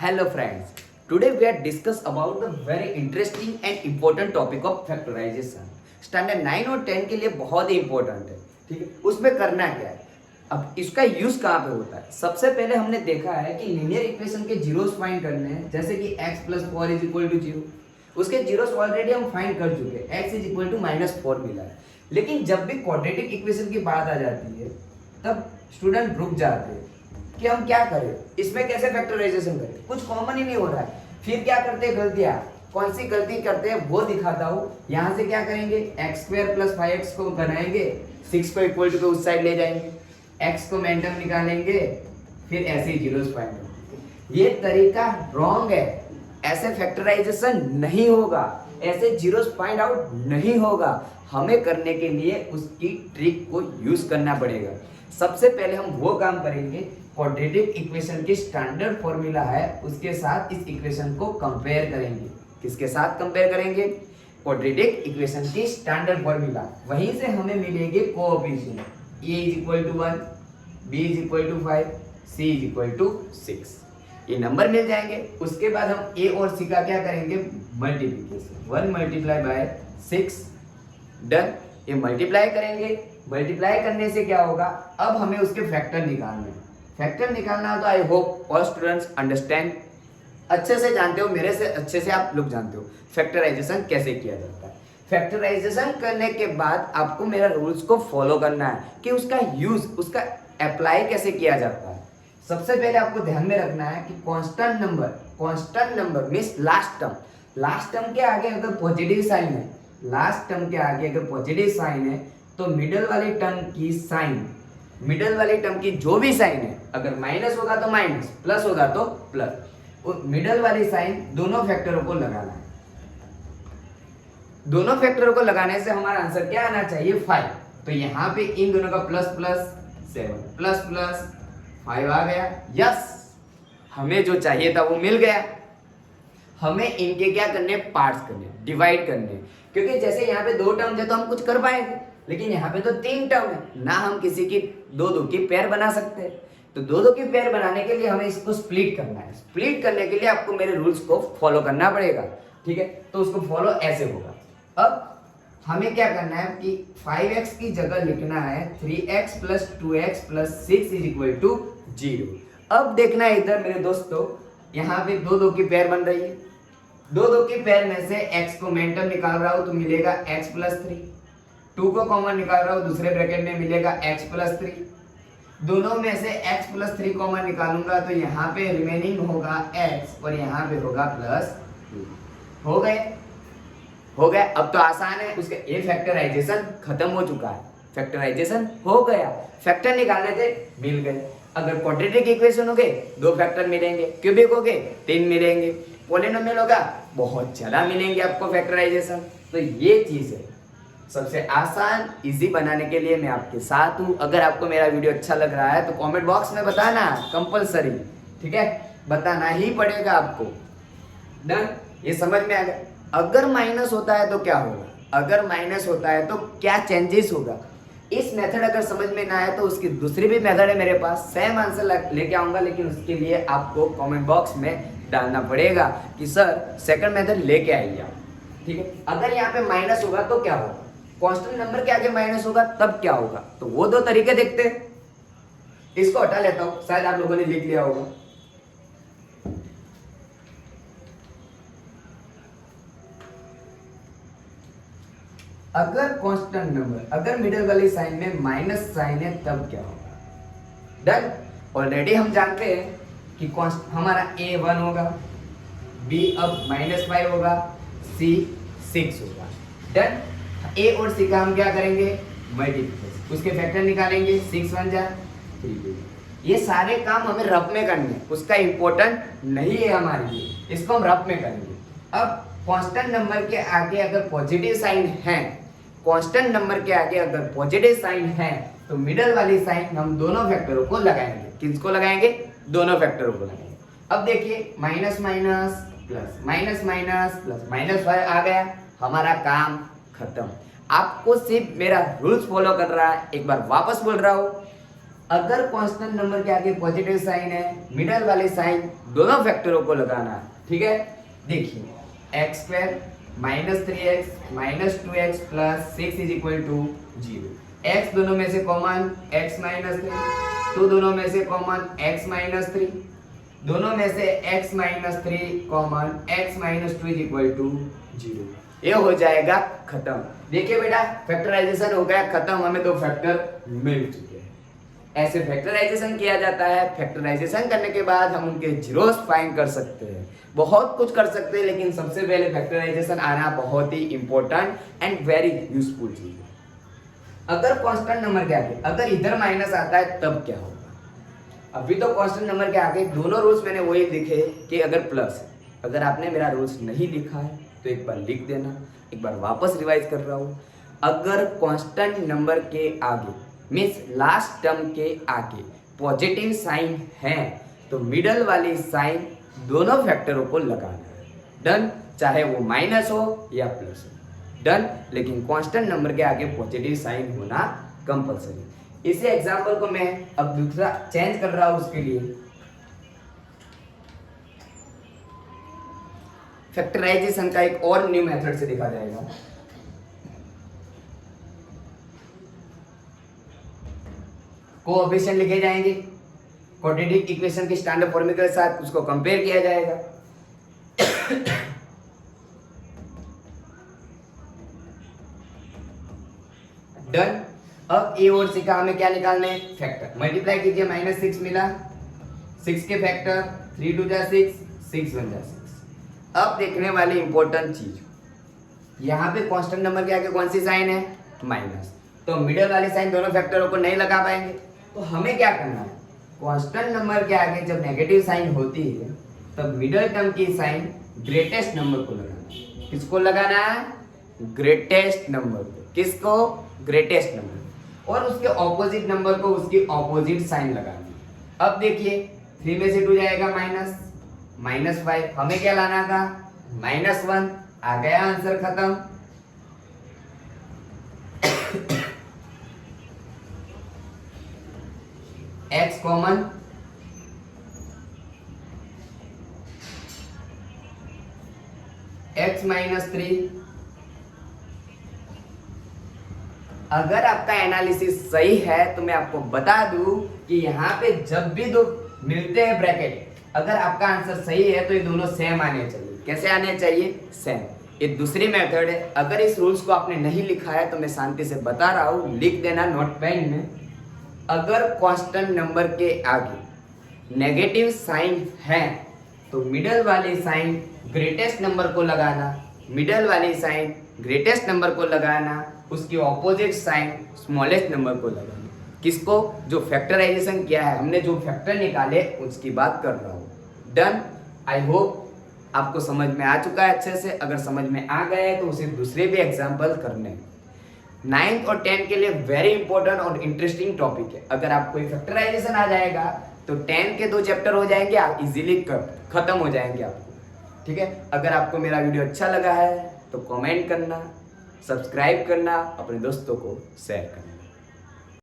Hello friends, today we are discuss about the very interesting and important topic of factorization. Standard 9 और 10 के लिए बहुत ही important है, ठीक है। उसमें करना क्या है, अब इसका यूज कहाँ पे होता है। सबसे पहले हमने देखा है कि लीनियर इक्वेशन के जीरोस फाइंड करने हैं, जैसे कि x plus 4 is equal to 0। उसके जीरोस ऑलरेडी हम फाइंड कर चुके हैं, x इज इक्वल टू -4 मिला है। लेकिन जब भी क्वाड्रेटिक इक्वेशन की बात आ जाती है तब स्टूडेंट रुक जाते हैं कि हम क्या करें, इसमें कैसे फैक्टराइजेशन करें, कुछ कॉमन ही नहीं हो रहा है। फिर क्या करते हैं, गलतियां कौन सी गलती करते हैं वो दिखाता हूँ। यहाँ से क्या करेंगे, x² प्लस 5x को बनाएंगे, 6 को इक्वल टू के उस साइड ले जाएंगे, x को मैंटम निकालेंगे, फिर ऐसे ही जीरोस फाइंड करेंगे। ये तरीका रॉन्ग है, ऐसे फैक्टराइजेशन नहीं होगा, ऐसे जीरोस फाइंड आउट नहीं होगा। हमें करने के लिए उसकी ट्रिक को यूज करना पड़ेगा। सबसे पहले हम वो काम करेंगे, क्वाड्रेटिक इक्वेशन की स्टैंडर्ड फॉर्मूला है उसके साथ इस इक्वेशन को कंपेयर करेंगे। किसके साथ कंपेयर करेंगे, क्वाड्रेटिक इक्वेशन की स्टैंडर्ड फॉर्मूला। वहीं से हमें मिलेंगे coefficient, a is equal to 1, b is equal to 5, c is equal to 6। ये नंबर मिल जाएंगे। उसके बाद हम a और c का क्या करेंगे, मल्टीप्लिकेशन, 1 मल्टीप्लाई बाय 6, डन। ये मल्टीप्लाई करेंगे, मल्टीप्लाई करने से क्या होगा, अब हमें उसके फैक्टर निकालने हैं। फैक्टर निकालना तो I hope all students understand, अच्छे से जानते हो, मेरे से अच्छे से आप लोग जानते हो फैक्टराइजेशन कैसे किया जाता है। फैक्टराइजेशन करने के बाद आपको मेरा रूल्स को फॉलो करना है कि उसका यूज, उसका अप्लाई कैसे किया जाता है। सबसे पहले आपको ध्यान में रखना है कि constant number means last term के आगे अगर पॉजिटिव साइन है, लास्ट टर्म के आगे अगर पॉजिटिव साइन है तो मिडल वाली टर्म की जो भी साइन है, अगर माइनस होगा तो माइनस, प्लस होगा तो प्लस, मिडल वाली साइन दोनों फैक्टरों को लगाना है। दोनों फैक्टरों को लगाने से हमारा आंसर क्या आना चाहिए, 5। तो यहाँ पे इन दोनों का प्लस प्लस 7 प्लस प्लस 5 आ गया। यस, हमें जो चाहिए था वो मिल गया। हमें इनके क्या करने, पार्ट्स करने, डिवाइड करने, क्योंकि जैसे यहाँ पे 2 टर्म थे तो हम कुछ कर पाएंगे, लेकिन यहाँ पे तो 3 टर्म है ना, हम किसी की दो की पेयर बना सकते हैं। तो दो की पेयर बनाने के लिए हमें इसको स्प्लिट करना है। स्प्लिट करने के लिए आपको मेरे रूल्स को फॉलो करना पड़ेगा, ठीक है। तो उसको फॉलो ऐसे होगा। अब हमें क्या करना है कि 5x की जगह लिखना है 3x plus 2x plus 6 is equal to 0। अब देखना है इधर मेरे दोस्तों, यहाँ पे दो की पेयर बन रही है। दो की पेयर में से x को मैंटम निकाल रहा हूं तो मिलेगा x प्लस 3, 2 को कॉमन निकाल रहा हूं दूसरे ब्रैकेट में मिलेगा x प्लस 3। दोनों में से x प्लस 3 कॉमन निकालूंगा तो यहाँ पे रिमेनिंग होगा x और यहाँ पे होगा प्लस 2। हो गए। अब तो आसान है, उसका ये फैक्टराइजेशन खत्म हो चुका है, फैक्टराइजेशन हो गया। फैक्टर निकालने थे, मिल गए। अगर क्वाड्रेटिक इक्वेशन हो गए 2 फैक्टर मिलेंगे, क्यूबिक हो गए 3 मिलेंगे, पॉलिनोमियल होगा बहुत ज्यादा मिलेंगे आपको फैक्टराइजेशन। तो ये चीज है सबसे आसान, इजी बनाने के लिए मैं आपके साथ हूँ। अगर आपको मेरा वीडियो अच्छा लग रहा है तो कमेंट बॉक्स में बताना कंपलसरी, ठीक है, बताना ही पड़ेगा आपको। डन, ये समझ में आ गया। अगर माइनस होता है तो क्या होगा, अगर माइनस होता है तो क्या चेंजेस होगा, इस मेथड अगर समझ में ना आए तो उसकी दूसरी भी मेथड है मेरे पास, सेम आंसर लेके आऊंगा, लेकिन उसके लिए आपको कमेंट बॉक्स में डालना पड़ेगा कि सर सेकंड मेथड लेके आइए आप, ठीक है। अगर यहाँ पे माइनस होगा तो क्या होगा, कांस्टेंट नंबर के आगे माइनस होगा तब क्या होगा, तो वो 2 तरीके देखते हैं। इसको हटा लेता हूं, शायद आप लोगों ने लिख लिया होगा। अगर कांस्टेंट नंबर, अगर मिडिल वाली साइन में माइनस साइन है तब क्या होगा। डन, ऑलरेडी हम जानते हैं कि हमारा a 1 होगा, b अब -5 होगा, c 6 होगा। डन, a और c का हम क्या करेंगे, मल्टीप्लिकेशन, उसके फैक्टर निकालेंगे, 6 1 जा 3। ये सारे काम हमें रफ में करने हैं, उसका इंपॉर्टेंट नहीं है हमारे लिए, इसको हम रफ में करेंगे। अब कांस्टेंट नंबर के आगे अगर पॉजिटिव साइन है, कांस्टेंट नंबर के आगे अगर पॉजिटिव साइन है तो मिडल वाली साइन हम दोनों फैक्टरों को लगाएंगे। किसको लगाएंगे, दोनों फैक्टरों को लगाएंगे। अब देखिए minus minus plus, minus minus plus, -5 आ गया, हमारा काम खत्म। आपको सिर्फ मेरा रूल्स फॉलो कर रहा है, एक बार वापस बोल रहा हूं, अगर कांस्टेंट नंबर के आगे पॉजिटिव साइन है, मिडल वाले साइन दोनों फैक्टरों को लगाना है, ठीक है। देखिए x square minus 3x minus 2x plus 6 is equal to 0। x दोनों में से कॉमन x माइनस 3, तो दोनों में से कॉमन x माइनस 3, दोनों में से x minus 3 common x minus 2 is equal to 0। ये हो जाएगा खत्म। देखिए बेटा फैक्टराइजेशन हो गया खत्म, हमें दो फैक्टर मिल चुके हैं। ऐसे फैक्टराइजेशन किया जाता है। फैक्टराइजेशन करने के बाद हम उनके जीरोस फाइंड कर सकते हैं, बहुत कुछ कर सकते हैं, लेकिन सबसे पहले फैक्टराइजेशन आना बहुत ही इंपॉर्टेंट एंड वेरी यूजफुल चीज है। अगर कांस्टेंट नंबर के आगे अगर इधर माइनस आता है तब क्या होगा? अभी तो कांस्टेंट नंबर के आगे दोनों रूल्स मैंने वही लिखे कि अगर प्लस है। अगर आपने मेरा रूल्स नहीं लिखा है तो एक बार लिख देना, एक बार वापस रिवाइज कर रहा हूँ। अगर कांस्टेंट नंबर के आगे मीन्स लास्ट टर्म के आगे पॉजिटिव साइन है तो मिडल वाली साइन दोनों फैक्टरों को लगाना है। डन, चाहे वो माइनस हो या प्लस हो, डन। लेकिन कांस्टेंट नंबर के आगे पॉजिटिव साइन होना कंपलसरी। इसी एग्जांपल को मैं अब दूसरा चेंज कर रहा हूं, उसके लिए फैक्टराइजेशन का एक और न्यू मेथड से देखा जाएगा। कोएफिशिएंट लिखे जाएंगे, क्वाड्रेटिक इक्वेशन के स्टैंडर्ड फॉर्मूले के साथ उसको कंपेयर किया जाएगा। डन। अब ए और सी का हमें क्या निकालना है? फैक्टर। मल्टीप्लाई कीजिए, -6 मिला, 6 के फैक्टर 3 2 जा 6, 6 1 जा 6। अब देखने वाली इंपॉर्टेंट चीज, यहाँ पे कांस्टेंट नंबर के आगे कौन सी साइन है? माइनस, तो मिडल वाले साइन दोनों फैक्टरों को नहीं लगा पाएंगे। तो हमें क्या करना है? कांस्टेंट नंबर के आगे जब नेगेटिव साइन होती है तब मिडल टर्म की साइन ग्रेटेस्ट नंबर को लगाना है। किसको लगाना है? ग्रेटेस्ट नंबर को। किसको? Greatest number. और उसके ऑपोजिट नंबर को उसकी ऑपोजिट साइन लगानी है। अब देखिए 3 में से 2 जाएगा -5, हमें क्या लाना था? -1। आ गया आंसर, खत्म। x common, x -3। अगर आपका एनालिसिस सही है तो मैं आपको बता दूं कि यहाँ पे जब भी दो मिलते हैं ब्रैकेट, अगर आपका आंसर सही है तो ये दोनों सेम आने चाहिए। कैसे आने चाहिए? सेम। ये दूसरी मेथड है। अगर इस रूल्स को आपने नहीं लिखा है तो मैं शांति से बता रहा हूँ, लिख देना नोट पैड में। अगर कांस्टेंट नंबर के आगे नेगेटिव साइन है तो मिडल वाली साइन ग्रेटेस्ट नंबर को लगाना, मिडल वाली साइन ग्रेटेस्ट नंबर को लगाना, उसकी ऑपोजिट साइन स्मॉलेस्ट नंबर को लगाना। किसको? जो फैक्टराइजेशन किया है, हमने जो फैक्टर निकाले उसकी बात कर रहा हूँ। डन। आई होप आपको समझ में आ चुका है अच्छे से। अगर समझ में आ गया है तो उसे दूसरे भी एग्जाम्पल करने। 9th और 10th के लिए वेरी इंपॉर्टेंट और इंटरेस्टिंग टॉपिक है। अगर आपको फैक्टराइजेशन आ जाएगा तो 10th के 2 चैप्टर हो जाएंगे, आप इजीली खत्म हो जाएंगे आपको। ठीक है। अगर आपको मेरा वीडियो अच्छा लगा है तो कमेंट करना, सब्सक्राइब करना, अपने दोस्तों को शेयर करना।